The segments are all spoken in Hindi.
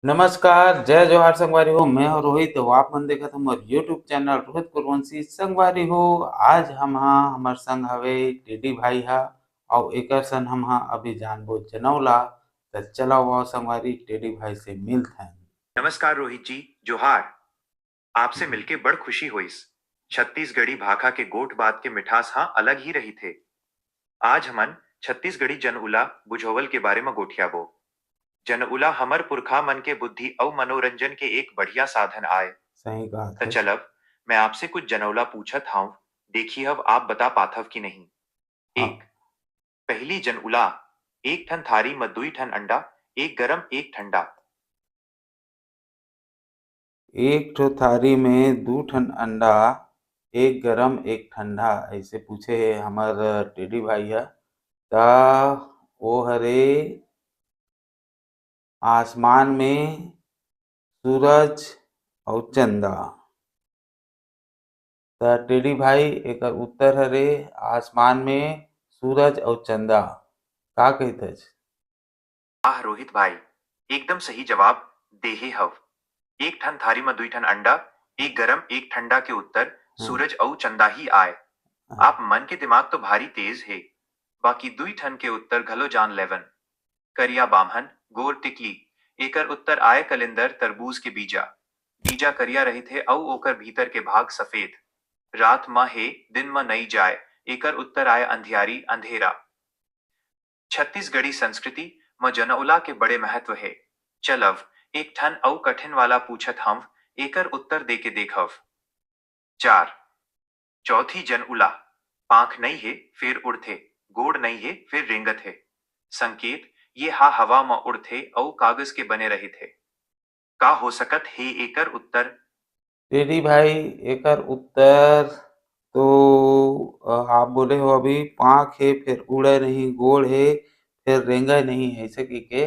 नमस्कार, जय जोहार संगवारी हो। मैं हूँ रोहित। तो आप मन देखत हमर यूट्यूब चैनल रोहित कुरवंशी संगवारी हो। आज हमर संग हवे टेडी भाई हा अउ एकर संग हम अभी जानबो जनौला। त चला वो संगवारी टेडी भाई से मिलथन। नमस्कार रोहित जी, जोहार। आपसे मिलके बड़ खुशी हुईस। छत्तीसगढ़ी भाखा के गोठ बात के मिठास हाँ अलग ही रही थे। आज हमन छत्तीसगढ़ी जनउला बुझोवल के बारे में गोठियाबो। जनउला हमर पुरखा मन के बुद्धि और मनोरंजन के एक बढ़िया साधन आए। सही बात त है। चलब मैं आपसे कुछ जनौला पूछत हूँ, देखी हव आप बता पाथव कि नहीं। एक हाँ, पहली जनउला, एक ठन थारी में दुई ठन अंडा, एक गरम एक ठंडा। एक ठो थारी में दू ठन अंडा, एक गरम एक ठंडा, ऐसे पूछे हे हमर टेडी भाई हा। ता वो हरे आसमान में सूरज और चंदा। त टेडी भाई एकर उत्तर हरे आसमान में सूरज और चंदा। का कहिथस? आह रोहित भाई, एकदम सही जवाब देहे हव। एक ठन थारी में दुई ठन अंडा, एक गरम एक ठंडा के उत्तर हाँ, सूरज और चंदा ही आए। आप हाँ, मन के दिमाग तो भारी तेज है। बाकी दुई ठन के उत्तर घलो जान लेवन। करिया बामहन, गोर टिकली। एकर उत्तर आए कलिंदर तरबूज के बीजा। बीजा करिया रही थे औ ओकर भीतर के भाग सफेद। रात म हे दिन म नई जाए। एकर उत्तर आए अंधियारी अंधेरा। छत्तीसगढ़ी संस्कृति म जनउला के बड़े महत्व है। चलव एक ठन औ कठिन वाला पूछत हम, एकर उत्तर दे के देखव। चार चौथी जनउला, पांख नहीं है फिर उड़थे, गोड़ नहीं है फिर रेंगत है। संकेत ये हा हवा म उड़थे औ कागज के बने रहे थे। का हो सकत हे एकर उत्तर। टेडी भाई एकर उत्तर तो आप बोले हो अभी पाँख है फिर उड़े नहीं, गोड़ है फिर रेंगे नहीं, ऐसे कहिके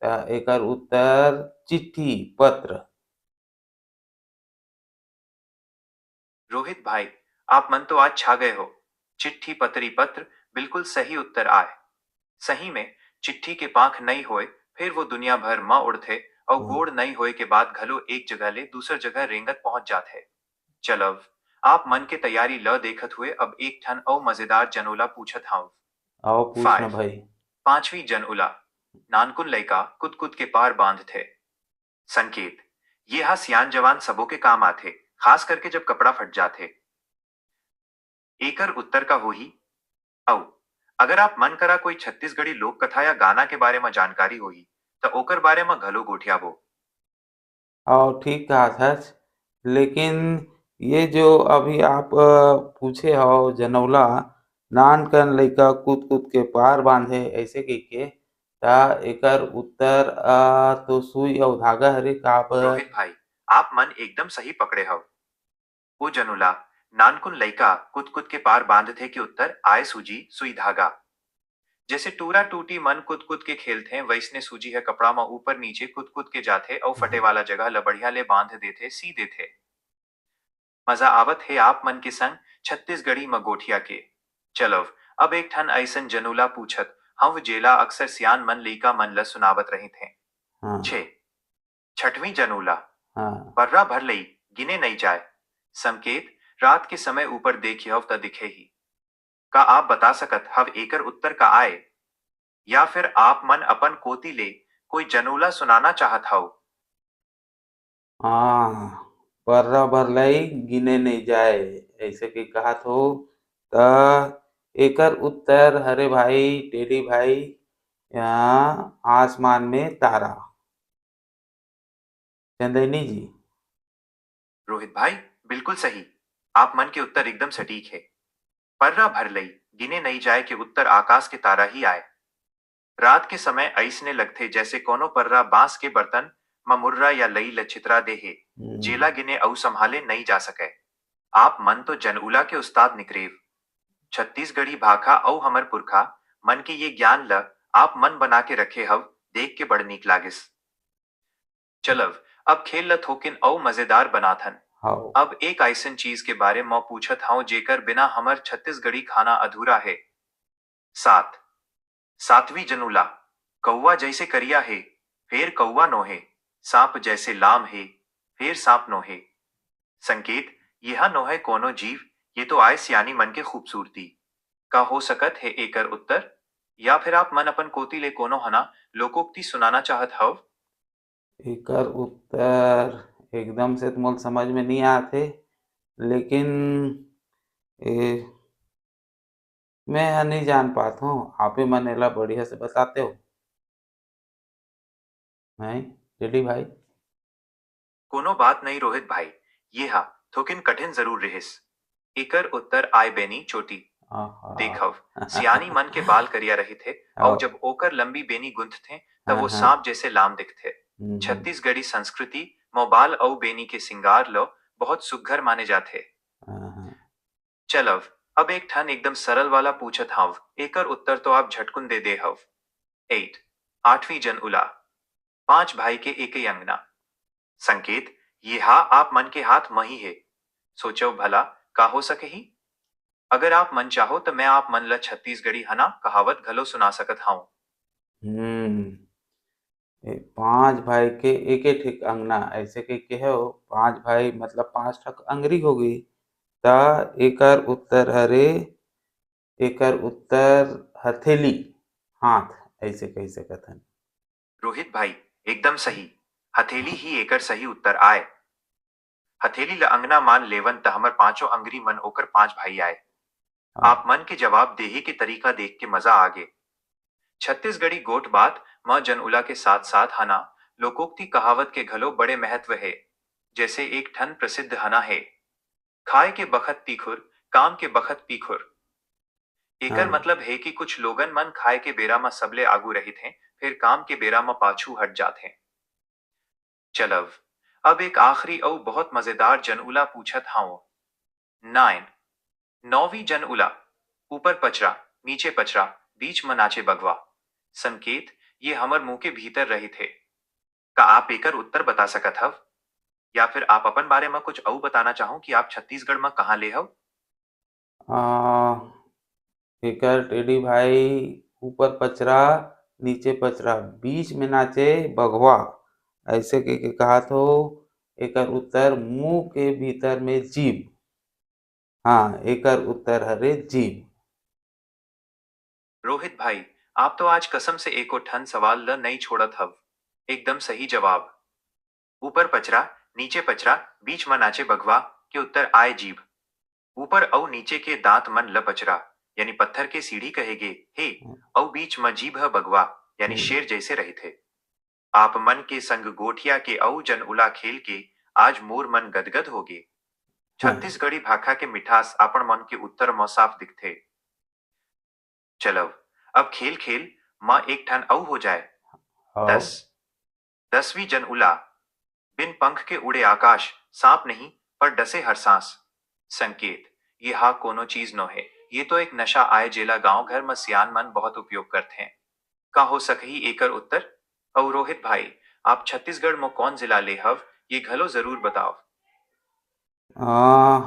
त एकर उत्तर चिट्ठी पत्र। रोहित भाई, आप मन तो आज छा गए हो। चिट्ठी पत्री पत्र बिल्कुल सही उत्तर आए। सही में चिट्ठी के पांख नहीं होए, फिर वो दुनिया भर म उड़थे और हाँ, गोड़ नहीं होए के बाद घलो एक जगह ले दूसर जगह रेंगत पहुंच जाथे। चलव आप मन के तैयारी ल देखत हुए अब एक ठन और मजेदार जनोला पूछत हूँ। आओ पूछना फाइव भाई। पांचवी जनउला, नानकुन लइका कुद कुद के पार बांध थे। संकेत ये हा सियान जवान सबों के काम आथे, खास करके जब कपड़ा फट जाथे। एकर उत्तर का होही औ अगर आप मन करा कोई छत्तीसगढ़ी लोक कथा या गाना के बारे में जानकारी होही तो ओकर बारे में घलो गोठियाबो। और ठीक कहा था। लेकिन ये जो अभी आप पूछे हो जनौला, नान कन लइका कूद कूद के पार बांधे ऐसे कहिके, ता एकर उत्तर तो सुई अउ धागा हरे का आप। रोहित भाई, आप मन एकदम सही पकड़े हव। ओ जनुला, नानकुन लइका कुद कुद के पार बांध थे के उत्तर आय सूजी सुई धागा। जैसे टूरा टूटी मन कुद कुद के खेलथे वैसने सूजी है कपड़ा में ऊपर नीचे कुद कुद के जाथे और फटे वाला जगह ल बढ़िया ले बांध देथे सी देथे। मजा आवत है आप मन के संग छत्तीसगढ़ी म गोठिया के। चलो अब एक ठन ऐसन जनूला पूछत हम जेला अक्सर सियान मन लइका मन ल सुनावत रहे थे। हाँ, छे छठवीं जनूला, हाँ, बर्रा भर लई गिने नहीं जाए। संकेत रात के समय ऊपर देखियव त दिखे ही। का आप बता सकत हव एकर उत्तर का आए, या फिर आप मन अपन कोती ले कोई जनूला सुनाना चाहत हव। हाँ, पर्रा भरलई गिने नहीं जाए ऐसे कि कहत हो। त एकर उत्तर हरे भाई टेढ़ी भाई, यहाँ आसमान में तारा, चंदनी जी। रोहित भाई, बिल्कुल सही। आप मन के उत्तर एकदम सटीक है। पर्रा भर लई गिने नहीं जाए के उत्तर आकाश के तारा ही आए। रात के समय ऐसने लगथे जैसे कोनो पर्रा बांस के बर्तन म मुर्रा या लई ल छितरा दे हे, हम्म, जेला गिने अउ संभाले नहीं जा सके। आप मन तो जनउला के उस्ताद निकरेव। छत्तीसगढ़ी भाखा अउ हमर पुरखा मन के ये ज्ञान ल आप मन बना के रखे हव, देख के बड़ नीक लागिस। चलव अब खेल ल थोकिन अउ मजेदार बनाथन। हाँ, अब एक ऐसन चीज के बारे में पूछत हूं जेकर बिना हमर छत्तीसगढ़ी खाना अधूरा है। सात सातवीं जनूला, कौवा जैसे करिया है, फेर कौवा नो है। सांप जैसे लाम है, फिर सांप नोहे। संकेत, यह नोहे कोनो जीव, ये तो आय सियानी मन के खूबसूरती का हो सकत है एकर उत्तर। या फिर आप मन अपन कोती ले कोनो हना लोकोक्ति सुनाना चाहत हव। एकर उत्तर एकदम से तो मोल समझ में नहीं आते, लेकिन ए, मैं यह नहीं जान पाता हूँ। आप ही मन एला बढ़िया से बताते हो नहीं टेडी भाई? कोनो बात नहीं रोहित भाई, ये हा थोकिन कठिन जरूर रहिस। एकर उत्तर आय बेनी चोटी। आहा। देखव, सियानी मन के बाल करिया रही थे, और और जब ओकर लंबी बेनी गुंथ थे तब हाँ वो हाँ। सांप जैसे लाम दिखथे। हम्म। छत्तीसगढ़ी संस्कृति मोबाल औ बेनी के सिंगार लो बहुत सुघ्घर माने जाथे। हाँ हाँ। चलव, अब एक ठन एकदम सरल वाला पूछत हव, एकर उत्तर तो आप झटकुन दे हव। 8 आठवीं जन उला, 5 भाई के एक ही अंगना। संकेत, ये हा आप मन के हाथ मही है। सोचो भला का हो सके ही। अगर आप मन चाहो तो मैं आप मन ल छत्तीसगढ़ी हना कहावत घलो सुना सकत हूँ। हम्म। 5 भाई के एके ठिक अंगना ऐसे कह के हो। 5 भाई मतलब 5 ठक अंगरी हो गई। ता एकर उत्तर हरे, एकर उत्तर हथेली, हाथ ऐसे कह सकत हन। रोहित भाई, एकदम सही। हथेली ही एकर सही उत्तर आए। हथेली ल अंगना मान लेवन त हमर पांचों अंगरी मन ओकर 5 भाई आए। आप मन के जवाब देही के तरीका देख के मजा आगे। छत्तीसगढ़ी गोट बात म जनउला के साथ साथ हना लोकोक्ति कहावत के घलो बड़े महत्व है। जैसे एक ठन प्रसिद्ध हना है, खाए के बखत तीखुर, काम के बखत पीखुर। एकर हाँ। मतलब है कि कुछ लोगन मन खाए के बेरा म सबले आगू रहित हैं, फिर काम के बेरा म पाछू हट जात हैं। चलव, अब एक आखिरी और बहुत मजेदार जनउला पूछत हाउ। 9 नौवीं जनउला, ऊपर पचरा, नीचे पचरा, बीच में नाचे बगवा। संकेत, ये हमर मुंह के भीतर रहे थे। का आप एकर उत्तर बता सकत हव? या फिर आप अपन बारे में कुछ और बताना चाहो कि आप छत्तीसगढ़ में कहाँ ले हव? आ, एकर टेडी भाई ऊपर पचरा, नीचे पचरा, बीच में नाचे बघवा ऐसे के कहा तो। एकर उत्तर मुंह के भीतर में जीभ। हाँ, एकर उत्तर हरे जीभ। रोहित भाई, आप तो आज कसम से एको ठन सवाल ल नहीं छोड़त हव। एकदम सही जवाब। ऊपर पचरा, नीचे पचरा, बीच में नाचे बगवा के उत्तर आए जीभ। ऊपर और नीचे के दांत मन ल पचरा, यानी पत्थर के सीढ़ी कहेगे हे। और बीच में जीभ ह बगवा, यानी हम्म। शेर जैसे रही थे। आप मन के संग गोठिया के औ जनउला खेल के आज मोर मन गदगद होगे। हाँ, छत्तीसगढ़ी भाखा के मिठास आपन मन के उत्तर में साफ दिखथे। चलो, अब खेल खेल माँ एक ठन औ हो जाए। आओ। 10 10वीं जनउला, बिन पंख के उड़े आकाश, सांप नहीं पर डसे हर सांस। संकेत, ये हा कोनो चीज नो है, ये तो एक नशा आए जेला गांव घर में सियान मन बहुत उपयोग करते हैं। का हो सकही एकर उत्तर? और रोहित भाई, आप छत्तीसगढ़ में कौन जिला ले हव, ये घलो जरूर बताओ। आ,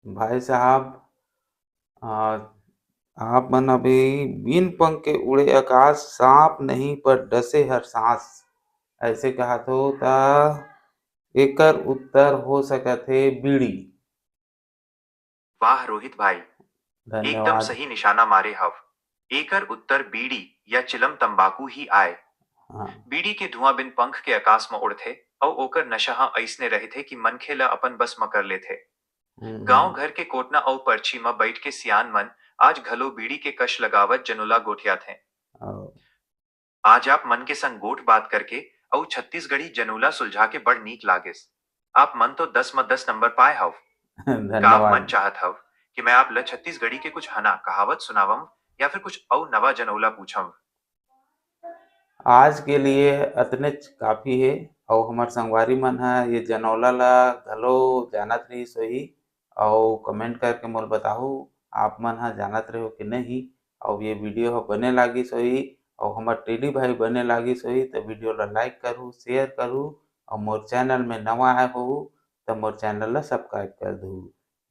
भाई साहब, आ, आप मन अभी बिन पंख के उड़े आकाश, सांप नहीं पर डसे हर सांस ऐसे कहा तो ता एकर उत्तर हो सकत है बीड़ी। वाह रोहित भाई, एकदम धन्यवाद। सही निशाना मारे हव। एकर उत्तर बीड़ी या चिलम तंबाकू ही आए। हाँ। बीड़ी के धुआं बिन पंख के आकाश में उड़थे, और ओकर नशा ह ऐसने रहे थे कि मनखे ला अपन बस में कर लेथे। गांव हम्म। घर के कोटना और पर्ची में बैठ के सियान मन आज घलो बीड़ी के कश लगावत जनोला गोठिया थे। आओ। आज आप मन के संग गोठ बात करके और छत्तीसगढ़ी जनूला सुलझा के बड़ नीक लागेस। आप मन तो 10 में 10 नंबर पाए हव। का आप मन धन्यवाद। चाहत हव कि मैं आप ल छत्तीसगढ़ी के कुछ हना कहावत सुनावम, या फिर कुछ और नवा जनौला पूछम? आज के लिए अतनेच काफ़ी हे। अउ हमर संगवारी मन ह ये जनौला ला घलो जानत रहिस होही, अउ कमेंट करके मोल बताहू आप मन ह जानत रहे हो कि नहीं। अउ ये वीडियो ह बने लागिस होही, अउ हमर टेडी भाई बने लागिस होही त वीडियो ला लाइक करहू, शेयर करहू, अउ मोर चैनल में नवा आए होहू त मोर चैनल ला सब्सक्राइब कर देहू।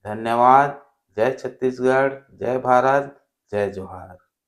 धन्यवाद। जय छत्तीसगढ़, जय भारत, जय जोहार।